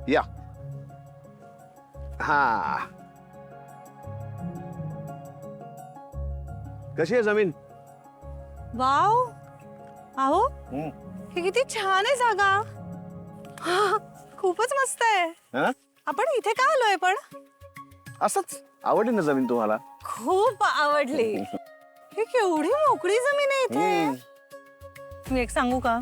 या. हा, कशी आहे जमीन? वाव, अहो ही किती छान आहे जागा. खूपच मस्त आहे. हा? आपण इथे का आलोय पण? असंच आवडली ना जमीन तुम्हाला? खूप आवडली. ही केवढी मोकळी जमीन आहे इथे. मी एक सांगू का,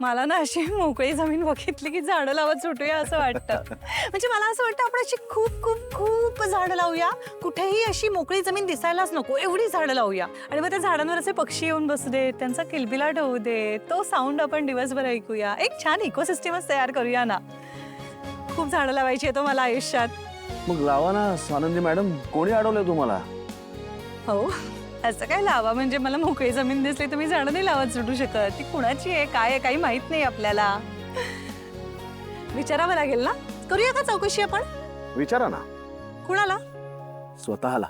मला ना अशी मोकळी जमीन बघितली की झाडं लावत सुटूया असं वाटतं. म्हणजे मला असं वाटतं आपण अशी खूप खूप खूप झाडं लावूया. कुठेही अशी मोकळी जमीन दिसायलाच नको एवढी झाडं लावूया. आणि मग त्या झाडांवर असे पक्षी येऊन बसू देत, त्यांचा किलबिलाट होऊ दे, तो साऊंड आपण दिवसभर ऐकूया. एक छान इकोसिस्टमच तयार करूया ना. खूप झाडं लावायची आहे मला आयुष्यात. मग लावा ना स्वानंदी मॅडम, कोणी अडवलंय तुम्हाला? हो, असं काय लावा म्हणजे मला मोकळी जमीन दिसली तर मी झाडं नाही लावत सुटू शकत. ती कुणाची आहे काय आहे काही माहित नाही आपल्याला. विचारावं लागेल ना. करूया का चौकशी आपण? विचारा ना. कुणाला? स्वतःला.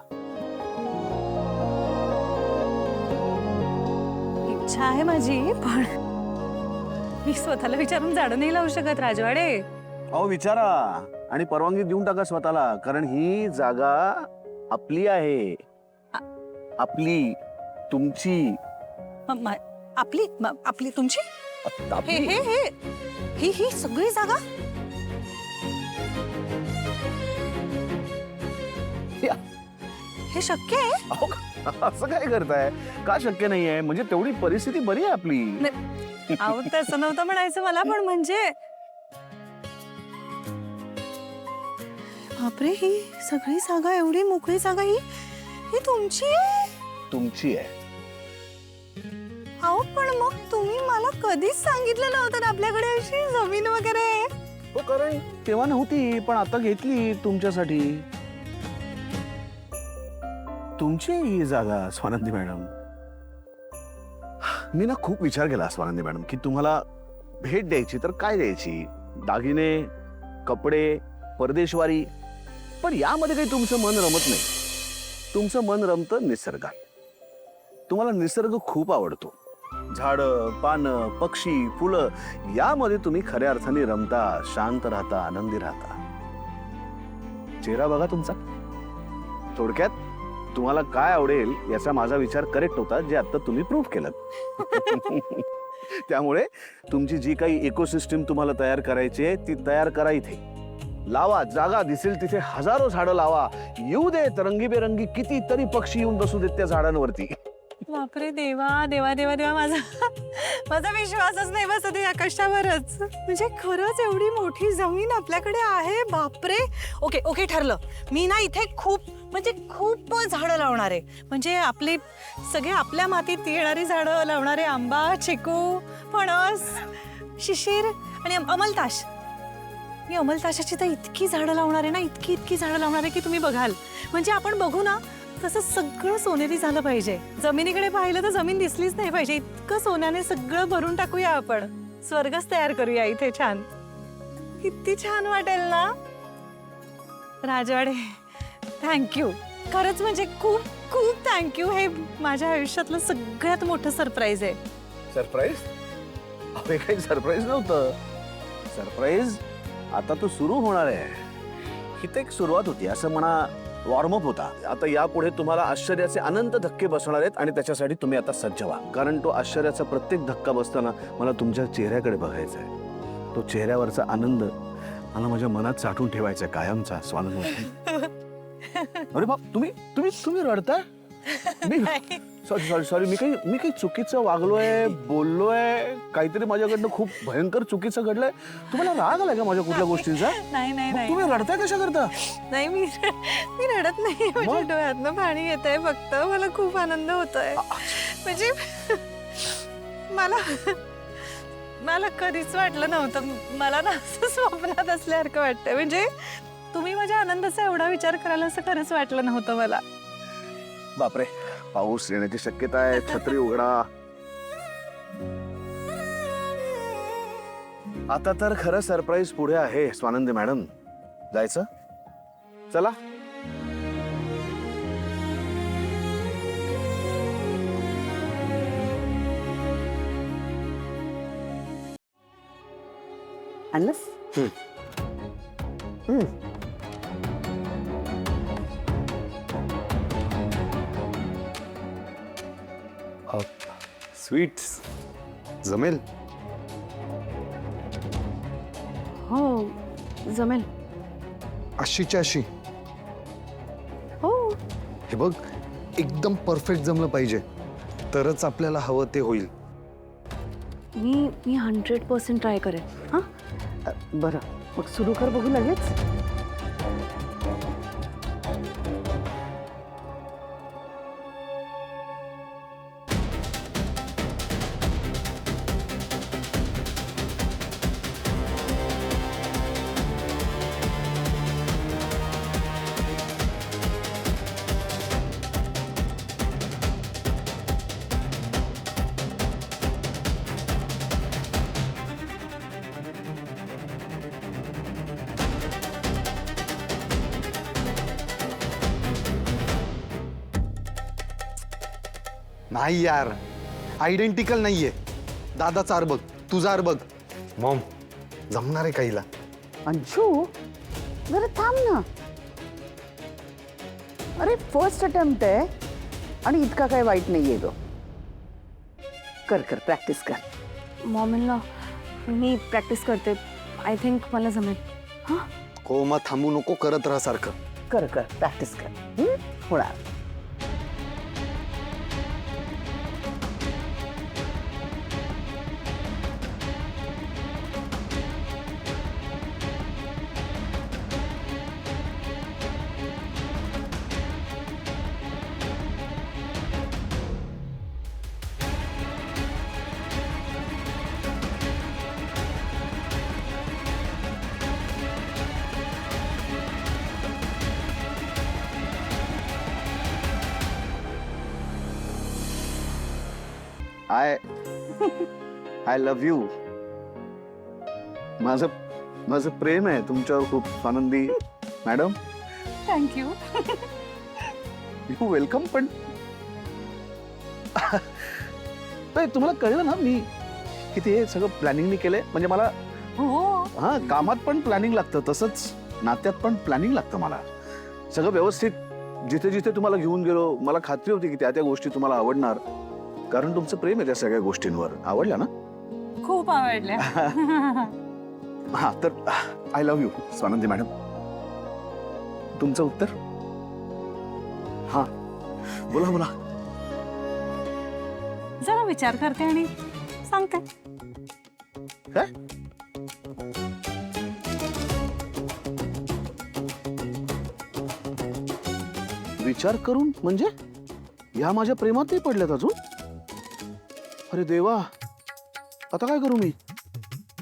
इच्छा आहे माझी, पण मी स्वतःला विचारून झाडं नाही लावू शकत राजवाडे. अहो विचारा आणि परवानगी देऊन टाका स्वतःला, कारण ही जागा आपली आहे. आपली, तुमची. आपली तुमची? हे आपली. हे हे ही सगळी जागा या. हे शक्य आहे? अहो, असं काय करताय? का शक्य नाहीये? म्हणजे तेवढी परिस्थिती बरी आहे आपली. अहो तसं नव्हतं म्हणायचं मला, पण म्हणजे बापरे, ही सगळी जागा एवढी मोकळी जागा ही तुमची आहे? तुमची आहे. अहो पण मग तुम्ही मला कधीच सांगितलं नव्हतं ना आपल्याकडे अशी जमीन वगैरे. हो, कारण तेव्हा नव्हती, पण आता घेतली तुमच्यासाठी. तुमची ही जागा स्वानंदी मॅडम. मी ना खूप विचार केला स्वानंदी मॅडम की तुम्हाला भेट द्यायची तर काय द्यायची, दागिने, कपडे, परदेशवारी. पण यामध्ये काही तुमचं मन रमत नाही. तुमचं मन रमतं निसर्गात. तुम्हाला निसर्ग खूप आवडतो. झाडं, पानं, पक्षी, फुलं यामध्ये तुम्ही खऱ्या अर्थाने रमता, शांत राहता, आनंदी राहता. चेहरा बघा तुमचा. थोडक्यात तुम्हाला काय आवडेल याचा माझा विचार करेक्ट होता, जे आता तुम्ही प्रूव्ह केलं. त्यामुळे तुमची जी काही इकोसिस्टम तुम्हाला तयार करायची आहे ती तयार करा. इथे लावा, जागा दिसेल तिथे हजारो झाडं लावा. येऊ देत रंगीबेरंगी कितीतरी पक्षी येऊन बसू देत त्या झाडांवरती. बापरे देवा देवा देवा देवा, माझा विश्वासच नाही बसत या कशावरच. म्हणजे खरंच एवढी मोठी जमीन आपल्याकडे आहे. बापरे. ओके ओके, ठरलं. मी ना इथे खूप म्हणजे खूप झाडं लावणार आहे. म्हणजे आपली सगळे आपल्या मातीत येणारी झाडं लावणारे. आंबा, चिकू, फणस, शिशीर आणि अमलताश. मी अमलताशाची तर इतकी झाडं लावणार आहे ना, इतकी झाडं लावणार आहे की तुम्ही बघाल. म्हणजे आपण बघू ना तसं सगळं सोनेरी झालं पाहिजे. जमिनीकडे पाहिलं तर जमीन दिसलीच नाही पाहिजे. इतकं सोन्याने सगळं भरून टाकूया आपण. स्वर्गच तयार करूया इथे छान. किती छान वाटेल ना राजवाडे. थँक्यू, खरंच म्हणजे खूप खूप थँक्यू. हे माझ्या आयुष्यातलं सगळ्यात मोठं सरप्राईज आहे. सरप्राईज? अरे काही सरप्राईज नव्हतं. सरप्राईज आता तो सुरू होणार आहे. ही तर एक सुरुवात होती, असं म्हणा, वॉर्मअप होता. आता यापुढे तुम्हाला आश्चर्याचे अनंत धक्के बसणार आहेत आणि त्याच्यासाठी तुम्ही आता सज्ज व्हा. कारण तो आश्चर्याचा प्रत्येक धक्का बसताना मला तुमच्या चेहऱ्याकडे बघायचा आहे. तो चेहऱ्यावरचा आनंद मला माझ्या मनात साठवून ठेवायचा आहे कायमचा. स्वानंद. अरे बाप, तुम्ही रडताय? मी सॉरी मी काही चुकीचं वागलोय, बोललोय, काहीतरी माझ्याकडनं खूप भयंकर चुकीचं घडलंय? तुम्हाला राग आलाय का माझ्या कुठल्या गोष्टींचा? नाही. तुम्ही रडताय कशा करता? नाही, मी रडत नाही. माझ्या डोळ्यातनं पाणी येतंय फक्त. मला खूप आनंद होतोय. म्हणजे मला कधीच वाटलं नव्हतं. मला ना असं स्वप्नात असल्यासारखं वाटतंय. म्हणजे तुम्ही माझ्या आनंदाचा एवढा विचार करायला असं खरंच वाटलं नव्हतं मला. बापरे, पाऊस येण्याची शक्यता आहे. छत्री उघडा. आता तर खरं सरप्राईज पुढे आहे स्वानंदी मॅडम. जायचं? चला. आणलंस? स्वीट्स जमेल. हो जमेल. 80च्या 80. हो हे बघ, एकदम परफेक्ट जमलं पाहिजे, तरच आपल्याला हवं ते होईल. मी 100% ट्राय करेन. हां बरं, मग सुरू कर बघू लगेच. नाही यार, आयडेंटिकल नाहीये. दादाचा आर बघ, तुझा आर बघ. मॉम, जमणार आहे काहीला? अंशू जरा थांब ना. अरे फर्स्ट अटेम्प्ट आहे आणि इतका काही वाईट नाहीये ग. कर कर प्रॅक्टिस कर. मॉमिनला मी प्रॅक्टिस करते. आय थिंक मला जमेल. हां हो, मग थांबू नको, करत राहा सारखं. कर कर प्रॅक्टिस कर. होणार. I love you. माझं माझं प्रेम आहे तुमच्यावर खूप. आनंदी मॅडम. थँक्यू. You welcome. पण तुम्हाला कळलं ना मी किती हे सगळं प्लॅनिंगनी केलंय. म्हणजे मला हो हा कामात पण प्लॅनिंग लागतं, तसंच नात्यात पण प्लॅनिंग लागतं. मला सगळं व्यवस्थित जिथे जिथे तुम्हाला घेऊन गेलो, मला खात्री होती की त्या त्या गोष्टी तुम्हाला आवडणार, कारण तुमचं प्रेम आहे त्या सगळ्या गोष्टींवर. आवडल्या ना? खूप आवडल्या. हा तर I love you Swanandi madam. तुमचं उत्तर? हा बोला बोला. जरा विचार करते आणि सांगते. काय? विचार करून म्हणजे ह्या माझ्या प्रेमातही पडल्यात अजून? अरे देवा, आता काय करू मी?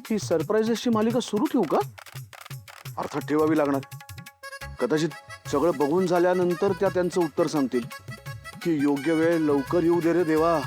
ही सरप्राईजेसची मालिका सुरू ठेवू का? अर्थात ठेवावी लागणार. कदाचित सगळं बघून झाल्यानंतर त्या त्यांचं उत्तर सांगतील की योग्य वेळ लवकर येऊ दे रे देवा.